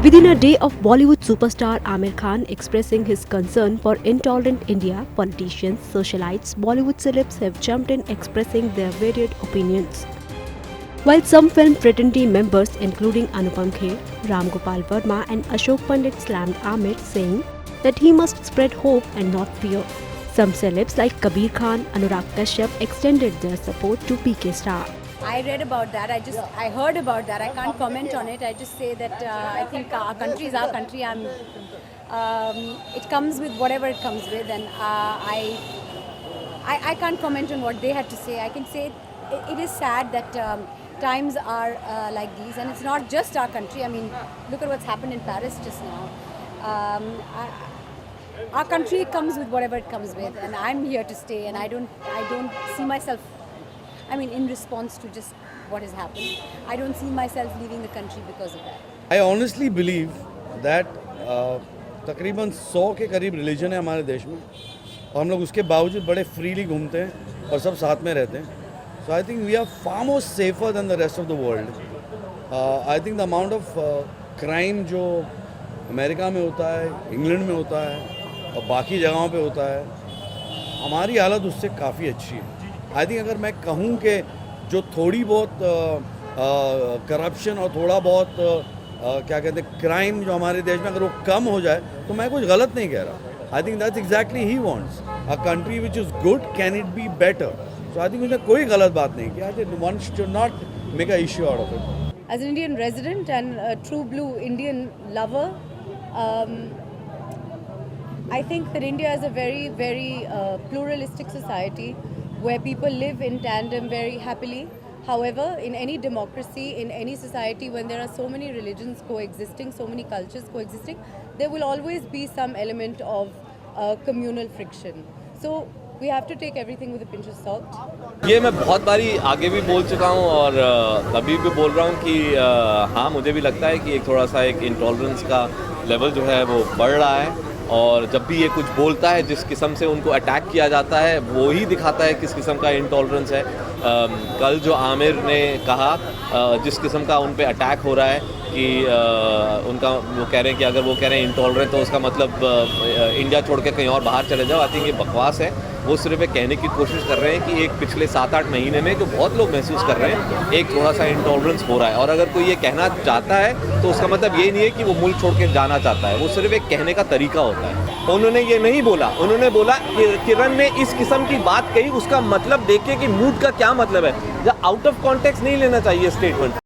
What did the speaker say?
Within a day of Bollywood superstar Aamir Khan expressing his concern for intolerant India, politicians, socialites, Bollywood celebs have jumped in expressing their varied opinions. While some film fraternity members including Anupam Kher, Ram Gopal Verma and Ashok Pandit slammed Aamir, saying that he must spread hope and not fear. Some celebs like Kabir Khan, Anurag Kashyap extended their support to PK Star. I read about that. I heard about that. I can't comment on it. I just say that I think our country is our country. It comes with whatever it comes with, and I can't comment on what they had to say. I can say it is sad that times are like these, and it's not just our country. I mean, look at what's happened in Paris just now. Our country comes with whatever it comes with, and I'm here to stay. And I don't see myself. I mean, in response to just what has happened, I don't see myself leaving the country because of that. I honestly believe that तकरीबन 100 के करीब religion है हमारे देश में और हम लोग उसके बावजूद बड़े फ्रीली घूमते हैं और सब साथ में रहते हैं. So I think we are far more safer than the rest of the world. I think the amount of crime जो अमेरिका में होता है, इंग्लैंड में होता है और बाकी जगहों पे होता है, हमारी हालत उससे काफ़ी अच्छी है. आई थिंक अगर मैं कहूँ कि जो थोड़ी बहुत करप्शन और थोड़ा बहुत क्या कहते हैं क्राइम जो हमारे देश में अगर वो कम हो जाए तो मैं कुछ गलत नहीं कह रहा. I think that's exactly he wants a country which is good can it be better. So I think उसने कोई गलत बात नहीं की. I think one should not make a issue out of it. As an Indian resident and a true blue Indian lover, I think that India is a very, very pluralistic society where people live in tandem very happily. However, in any democracy, in any society, when there are so many religions coexisting, so many cultures coexisting, there will always be some element of communal friction. So we have to take everything with a pinch of salt. ये मैं बहुत बारी आगे भी बोल चुका हूँ और अभी भी बोल रहा हूँ कि हाँ, मुझे भी लगता है कि एक थोड़ा सा एक इंटॉलरेंस का लेवल जो है वो बढ़ रहा है. और जब भी ये कुछ बोलता है, जिस किस्म से उनको अटैक किया जाता है, वो ही दिखाता है किस किस्म का इंटॉलरेंस है. कल जो आमिर ने कहा, जिस किस्म का उन पे अटैक हो रहा है कि उनका वो कह रहे हैं कि अगर वो कह रहे हैं इंटॉलरेंट तो उसका मतलब इंडिया छोड़ के कहीं और बाहर चले जाओ. आई थिंक ये बकवास है. वो सिर्फ कहने की कोशिश कर रहे हैं कि एक पिछले 7-8 महीने में जो बहुत लोग महसूस कर रहे हैं एक थोड़ा सा इंटॉलरेंस हो रहा है. और अगर कोई ये कहना चाहता है तो उसका मतलब ये नहीं है कि वो मुल्क छोड़ के जाना चाहता है. वो सिर्फ एक कहने का तरीका होता है. उन्होंने ये नहीं बोला. उन्होंने बोला कि किरण ने इस किस्म की बात कही, उसका मतलब देखिए कि मूड का क्या मतलब है. आउट ऑफ कॉन्टेक्स्ट नहीं लेना चाहिए स्टेटमेंट.